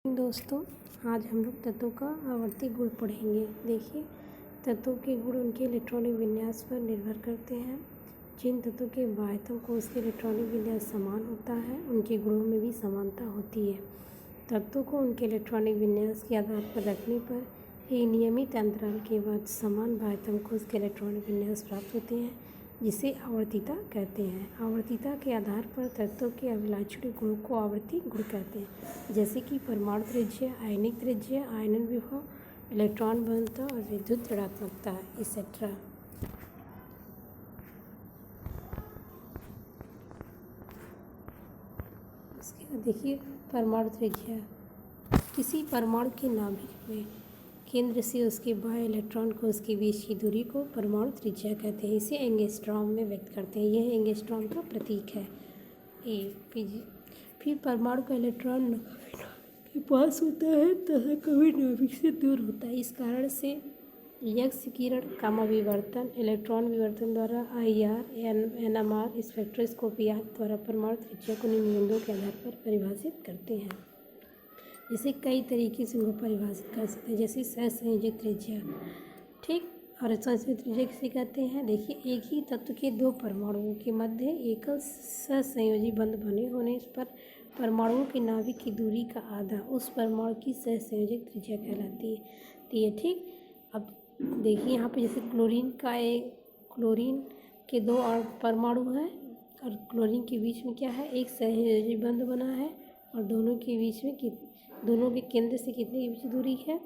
दोस्तों, आज हम लोग तत्वों का आवर्ती गुण पढ़ेंगे। देखिए, तत्वों के गुण उनके इलेक्ट्रॉनिक विन्यास पर निर्भर करते हैं। जिन तत्वों के बाह्यतम कोश के इलेक्ट्रॉनिक विन्यास समान होता है, उनके गुणों में भी समानता होती है। तत्वों को उनके इलेक्ट्रॉनिक विन्यास के आधार पर रखने पर एक नियमित अंतराल के बाद समान बाह्यतम कोश के इलेक्ट्रॉनिक विन्यास प्राप्त होते हैं, जिसे आवर्तीता कहते हैं। आवर्तीता के आधार पर तत्वों के अभिलाक्षणिक गुणों को आवर्ती गुण कहते हैं, जैसे कि परमाणु त्रिज्या, आयनिक त्रिज्या, आयनन विभव, इलेक्ट्रॉन घनत्व और विद्युत ऋणात्मकता एक्सेट्रा। उसके बाद देखिए परमाणु त्रिज्या। किसी परमाणु के नाभिक में केंद्र से उसके बाह्य इलेक्ट्रॉन को उसके बीच की दूरी को परमाणु त्रिज्या कहते हैं। इसे एंगस्ट्रॉम में व्यक्त करते हैं। यह एंगस्ट्रॉम का प्रतीक है। फिर परमाणु का इलेक्ट्रॉन नाभिक के पास होता है तथा कभी नाभिक से दूर होता है। इस कारण से एक्स किरण गामा विवर्तन, इलेक्ट्रॉन विवर्तन द्वारा IR, NMR स्पेक्ट्रोस्कोपी आदि द्वारा परमाणु त्रिज्या को निम्न बिंदुओं के आधार पर परिभाषित करते हैं। जैसे कई तरीके से उनको परिभाषित कर सकते हैं, जैसे सहसंयोजक त्रिज्या, ठीक। और सहसंयोजक त्रिज्या किसे कहते हैं? देखिए, एक ही तत्व के दो परमाणुओं के मध्य एकल सहसंयोजी बंध बने होने पर परमाणुओं के नाभिक की दूरी का आधा उस परमाणु की सहसंयोजक त्रिज्या कहलाती है, ठीक। अब देखिए यहाँ पे जैसे क्लोरीन के दो परमाणु हैं और क्लोरीन के बीच में क्या है, एक सहसंयोजी बंध बना है और दोनों के केंद्र से कितने की बीच दूरी है,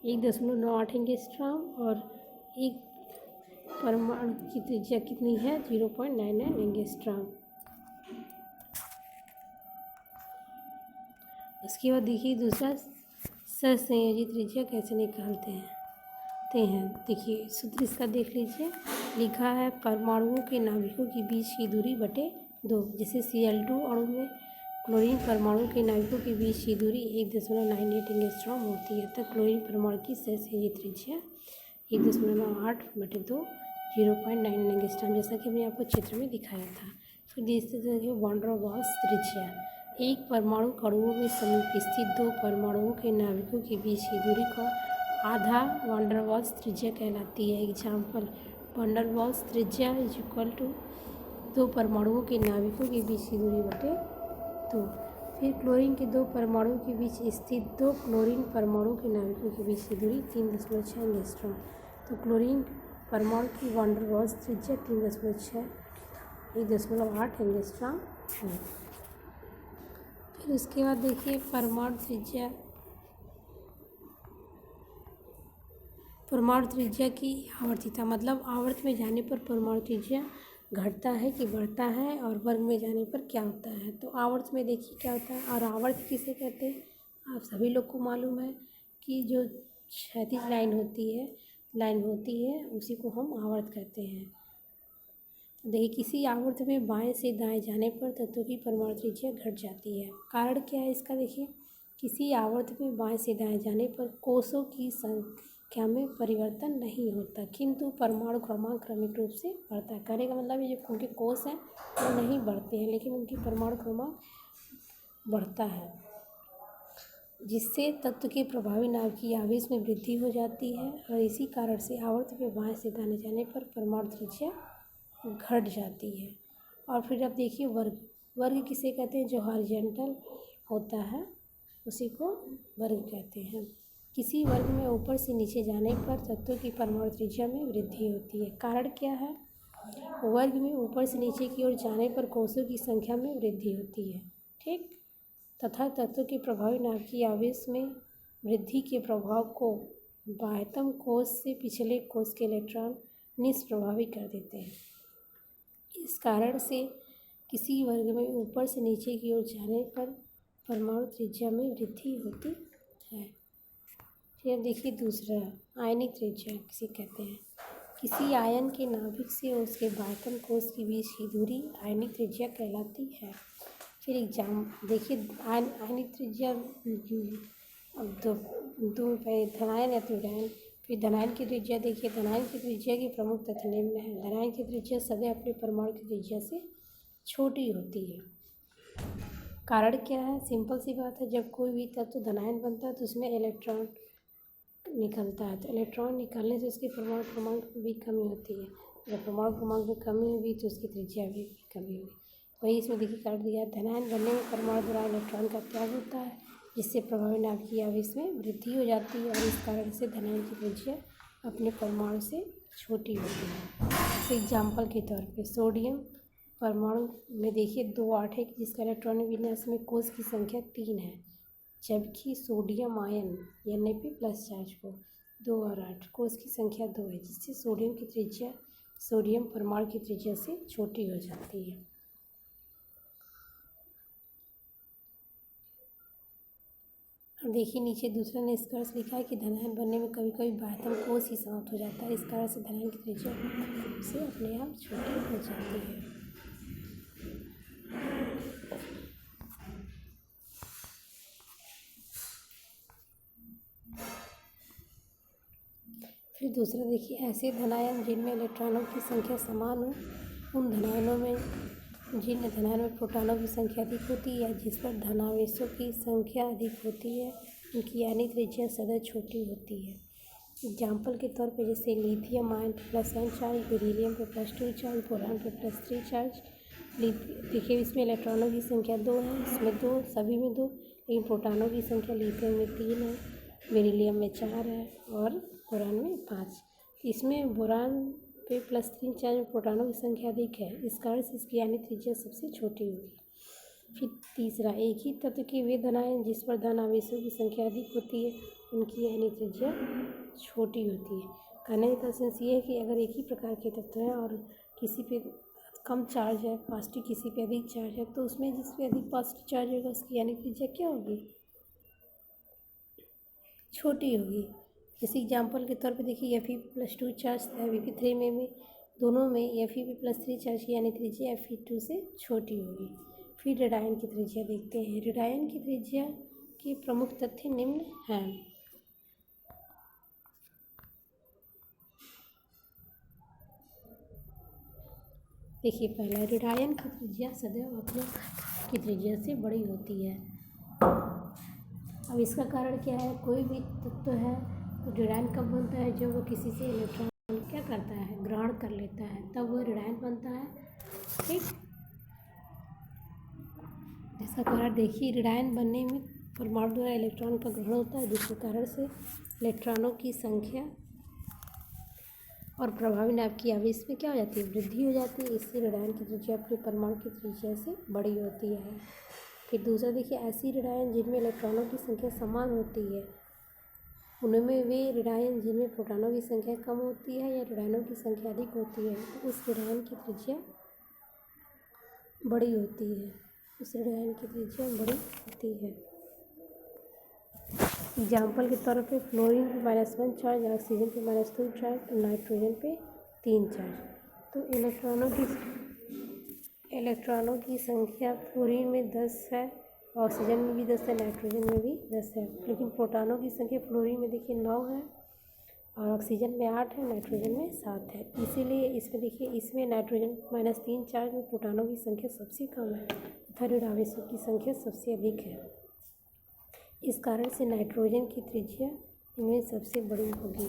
1.98 एंगस्ट्रॉम और एक परमाणु की त्रिज्या कितनी है, 0.99 एंगस्ट्रॉम। उसके बाद देखिए दूसरा सहसंयोजी त्रिज्या कैसे निकालते हैं। देखिए सूत्र इसका देख लीजिए। लिखा है परमाणुओं के नाभिकों के बीच की दूरी बटे 2। जैसे Cl2 अणु में क्लोरीन परमाणु के नाभिकों के बीच की दूरी 1.98 एंगस्ट्रॉम होती है, तब क्लोरीन परमाणु की सहसंयोजी त्रिज्या 1.8/2 0.9 एंगस्ट्रॉम, जैसा कि हमने आपको चित्र में दिखाया था। फिर देखिए वॉन डेर वाल्स त्रिज्या। एक परमाणु अणुओं में समीप स्थित दो परमाणुओं के नाभिकों के बीच की दूरी का आधा वॉन डेर वाल्स त्रिज्या कहलाती है। एग्जाम्पल, वॉन डेर वाल्स त्रिज्या इज इक्वल टू दो परमाणुओं के नाभिकों के बीच की दूरी बटे 2। फिर क्लोरीन के दो परमाणुओं के बीच स्थित दो क्लोरीन परमाणुओं के नाभिकों के बीच की दूरी 3.6 एंगस्ट्रॉम। तो क्लोरीन परमाणु की वॉन डेर वाल्स त्रिज्या 1.8 एंगस्ट्रॉम है। फिर उसके बाद देखिए परमाणु त्रिज्या की आवर्तीता, मतलब आवर्त में जाने पर परमाणु त्रिज्या घटता है कि बढ़ता है और वर्ग में जाने पर क्या होता है। तो आवर्त में देखिए क्या होता है। और आवर्त किसे कहते हैं, आप सभी लोग को मालूम है कि जो क्षैतिज लाइन होती है उसी को हम आवर्त कहते हैं। देखिए, किसी आवर्त में बाएं से दाएं जाने पर तत्वों की परमाणु त्रिज्या घट जाती है। कारण क्या है इसका? देखिए, किसी आवर्त में बाएं से दाएं जाने पर कोषों की संख्या में परिवर्तन नहीं होता, किंतु परमाणु क्रमांक क्रमिक रूप से बढ़ता है। कहने का मतलब ये जो उनके कोष हैं वो नहीं बढ़ते हैं, लेकिन उनकी परमाणु क्रमांक बढ़ता है, जिससे तत्व के प्रभावी नाभिकीय आवेश में वृद्धि हो जाती है। और इसी कारण से आवर्त में बाएं से दाएं जाने पर परमाणु त्रिज्या घट जाती है। और फिर अब देखिए वर्ग किसे कहते हैं? जो हॉरिजॉन्टल होता है उसी को वर्ग कहते हैं। किसी वर्ग में ऊपर से नीचे जाने पर तत्वों की परमाणु त्रिज्या में वृद्धि होती है। कारण क्या है? वर्ग में ऊपर से नीचे की ओर जाने पर कोषों की संख्या में वृद्धि होती है, ठीक। तथा तत्वों के प्रभावी नाभिकीय आवेश में वृद्धि के प्रभाव को बाह्यतम कोष से पिछले कोष के इलेक्ट्रॉन निष्प्रभावी कर देते हैं। इस कारण से किसी वर्ग में ऊपर से नीचे की ओर जाने पर परमाणु त्रिज्या में वृद्धि होती है। फिर देखिए दूसरा आयनिक त्रिज्या किसे कहते हैं? किसी आयन के नाभिक से उसके बाह्यतम कोष के बीच की दूरी आयनिक त्रिज्या कहलाती है। फिर देखिए आयनिक त्रिज्या दो धनायन या त्रिडायन। फिर धनायन की त्रिज्या देखिए, धनायन की त्रिज्या के प्रमुख तथ्य निम्न है। धनायन की त्रिज्या सदैव अपने परमाणु की त्रिज्या से छोटी होती है। कारण क्या है? सिंपल सी बात है, जब कोई भी तत्व धनायन बनता है तो उसमें इलेक्ट्रॉन निकलता है, तो इलेक्ट्रॉन निकलने से उसके परमाणु क्रमांक में भी कमी होती है। जब परमाणु क्रमांक में कमी होगी तो उसकी त्रिज्या भी कमी होगी। वही इसमें देखिए कारण दिया है, धनायन बनने में परमाणु द्वारा इलेक्ट्रॉन का त्याग होता है, जिससे प्रभावी नाभिकीय आवेश में वृद्धि हो जाती है और इस कारण से धनायन की त्रिज्या अपने परमाणु से छोटी होती है। जैसे एग्जाम्पल के तौर पे सोडियम परमाणु में देखिए 2 8 है, जिसका इलेक्ट्रॉनिक विन्यास में कोष की संख्या 3 है, जबकि सोडियम आयन यानी पे प्लस चार्ज को 2 और 8 कोष की संख्या 2 है, जिससे सोडियम की त्रिज्या सोडियम परमाणु की त्रिज्या से छोटी हो जाती है। अब देखिए नीचे दूसरा निष्कर्ष लिखा है कि धनायन बनने में कभी कभी बाह्यतम कोष ही समाप्त हो जाता है, इस कारण से धनायन की त्रिज्या से अपने आप छोटी हो जाती है। फिर दूसरा देखिए, ऐसे धनायन जिनमें इलेक्ट्रॉनों की संख्या समान हो, उन धनायनों में जिन धनायनों में प्रोटॉनों की संख्या अधिक होती है, जिस पर धनावेशों की संख्या अधिक होती है, उनकी यानी त्रिज्या सदैव छोटी होती है। एग्जाम्पल के तौर पे जैसे लिथियम आयन पे +1 चार्ज, बेरिलियम पे +2 चार्ज, बोरान पे +3 चार्ज। देखिए इसमें इलेक्ट्रॉनों की संख्या 2 है, इसमें 2 सभी में 2, लेकिन प्रोटॉनों की संख्या लिथियम में 3 है, बेरिलियम में 4 है और बोरान में 5। इसमें बोरान पे +3 चार्ज में प्रोटॉनों की संख्या अधिक है, इस कारण से इसकी यानी त्रिज्या सबसे छोटी होगी। फिर तीसरा, एक ही तत्व के वे धनायन जिस पर धन आवेशों की संख्या अधिक होती है, उनकी यानी त्रिज्या छोटी होती है। कहने का सेंस ये है कि अगर एक ही प्रकार के तत्व हैं और किसी पे कम चार्ज है पॉजिटिव, किसी पे अधिक चार्ज है, तो उसमें जिस पे अधिक पॉजिटिव चार्ज होगा उसकी यानी त्रिज्या क्या होगी? छोटी होगी। जैसे एग्जाम्पल के तौर पे देखिए Fe+2 चार्ज था, Vp3 में दोनों में Fe+3 चार्ज की यानी त्रिज्या Fe2 से छोटी होगी। फिर रेडायन की त्रिज्या देखते हैं। रेडायन की त्रिज्या के प्रमुख तथ्य निम्न हैं। देखिए पहला, रेडायन की त्रिज्या सदैव अपने की त्रिज्या से बड़ी होती है। अब इसका कारण क्या है? कोई भी तत्व है तो रेडायन कब बनता है? जब वो किसी से इलेक्ट्रॉन क्या करता है? ग्रहण कर लेता है, तब वो रेडायन बनता है। ठीक, इसका कारण देखिए, रेडायन बनने में परमाणु द्वारा इलेक्ट्रॉन का ग्रहण होता है, जिसके कारण से इलेक्ट्रॉनों की संख्या और प्रभावी नाभिकीय आवेश में क्या हो जाती है? वृद्धि हो जाती है। इससे रेडायन की त्रिज्या अपने परमाणु की त्रिज्या से बड़ी होती है। फिर दूसरा देखिए, ऐसी रेडायन जिनमें इलेक्ट्रॉनों की संख्या समान होती है, उनमें वे रेडायन जिनमें प्रोटॉनों की संख्या कम होती है या रेडायनों की संख्या अधिक होती है, तो उस रेडायन की त्रिज्या बड़ी होती है। उस रेडायन की त्रिज्या बड़ी होती है। एग्जाम्पल के तौर पे फ्लोरीन पे -1 चार्ज, ऑक्सीजन पे -2 चार्ज, नाइट्रोजन पे 3 चार्ज। तो इलेक्ट्रॉनों की संख्या फ्लोरीन में 10 है, ऑक्सीजन में भी 10 है, नाइट्रोजन में भी 10 है, लेकिन प्रोटॉनों की संख्या फ्लोरीन में देखिए 9 है और ऑक्सीजन में 8 है, नाइट्रोजन में 7 है। इसीलिए इसमें देखिए, इसमें नाइट्रोजन -3 चार्ज में प्रोटॉनों की संख्या सबसे कम है तथा ऋण आवेशों की संख्या सबसे अधिक है। इस कारण से नाइट्रोजन की त्रिज्या इनमें सबसे बड़ी होगी।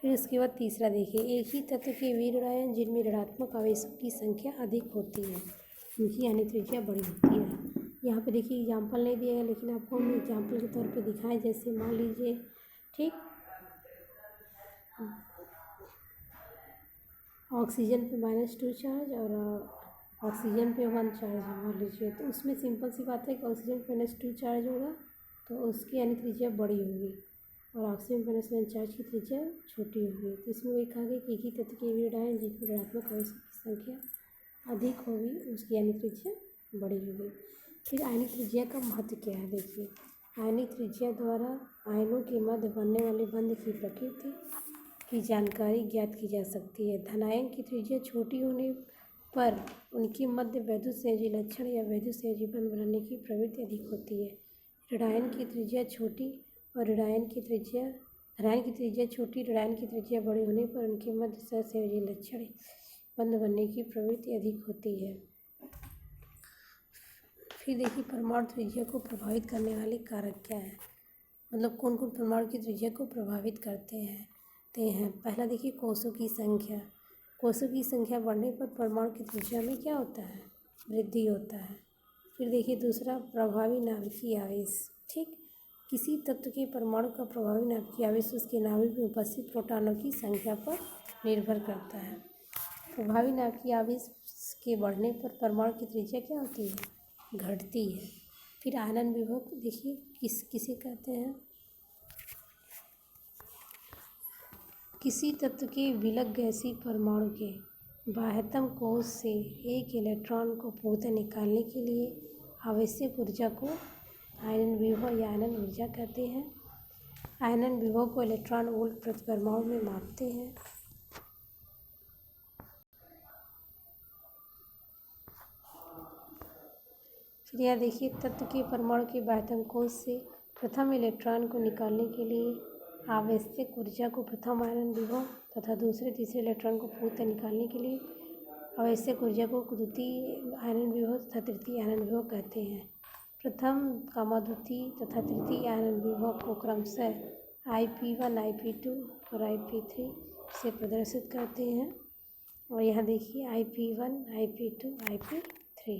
फिर उसके बाद तीसरा देखिए, एक ही तत्व के वे रेडायन जिनमें ऋणात्मक आवेशों की संख्या अधिक होती है, उनकी यानी त्रिज्या बड़ी होती है। यहाँ पे देखिए एग्जाम्पल नहीं दिया है, लेकिन आपको हम एग्जाम्पल के तौर पे दिखाएं। जैसे मान लीजिए, ठीक, ऑक्सीजन पे -2 चार्ज और ऑक्सीजन पे 1 चार्ज है मान लीजिए, तो उसमें सिंपल सी बात है कि ऑक्सीजन पे -2 चार्ज होगा तो उसकी यानी त्रिज्या बड़ी होगी और ऑक्सीजन पे -1 चार्ज की त्रिज्या छोटी होगी। तो इसमें वही कहा गया कि एक ही तत्व के रेडायन जिनमें ऋणात्मक आवेशों की संख्या अधिक होगी, उसकी यानी त्रिज्या बड़ी होगी। फिर आयनिक त्रिज्या का महत्व क्या है? देखिए, आयनिक त्रिज्या द्वारा आयनों के मध्य बनने वाले बंध की प्रकृति की जानकारी ज्ञात की जा सकती है। धनायन की त्रिज्या छोटी होने पर उनके मध्य वैद्युतसंयोजी लक्षण या वैद्युतसंयोजी बंध बनाने की प्रवृत्ति अधिक होती है। रेडायन की त्रिज्या छोटी और धनायन की त्रिज्या छोटी, रेडायन की त्रिज्या बड़ी होने पर उनके मध्य सहसंयोजी लक्षण बंद बनने की प्रवृत्ति अधिक होती है। फिर देखिए परमाणु त्रिज्या को प्रभावित करने वाले कारक क्या है, मतलब कौन कौन परमाणु की त्रिज्या को प्रभावित करते हैं। पहला देखिए कोषों की संख्या। कोषों की संख्या बढ़ने पर परमाणु की त्रिज्या में क्या होता है, वृद्धि होता है। फिर देखिए दूसरा प्रभावी नाभिकीय आवेश। ठीक, किसी तत्व के परमाणु का प्रभावी नाभिकीय आवेश उसके नाभिक में उपस्थित प्रोटॉनों की संख्या पर निर्भर करता है। प्रभावी नाभिकीय आवेश के बढ़ने पर परमाणु की त्रिज्या क्या होती है, घटती है। फिर आनन विभव देखिए किसे कहते हैं, किसी तत्व के विलग गैसीय परमाणु के बाह्यतम कोश से एक इलेक्ट्रॉन को पूर्णतः निकालने के लिए आवश्यक ऊर्जा को आयनन विभव या आयनन ऊर्जा कहते हैं। आयनन विभव को इलेक्ट्रॉन वोल्ट प्रति परमाणु में मापते हैं। फिर यह देखिए तत्व के परमाणु के बाह्यतम कोश से प्रथम इलेक्ट्रॉन को निकालने के लिए आवश्यक ऊर्जा को प्रथम आयनन विभव तथा दूसरे तीसरे इलेक्ट्रॉन को पूर्णतः निकालने के लिए आवश्यक ऊर्जा को द्वितीय आयनन विभव तथा तृतीय आयनन विभव कहते हैं। प्रथम द्वितीय तथा तृतीय आयनन विभव को क्रमशः IP1, IP2 और IP3 से प्रदर्शित करते हैं। और यहाँ देखिए IP1, IP2, IP3।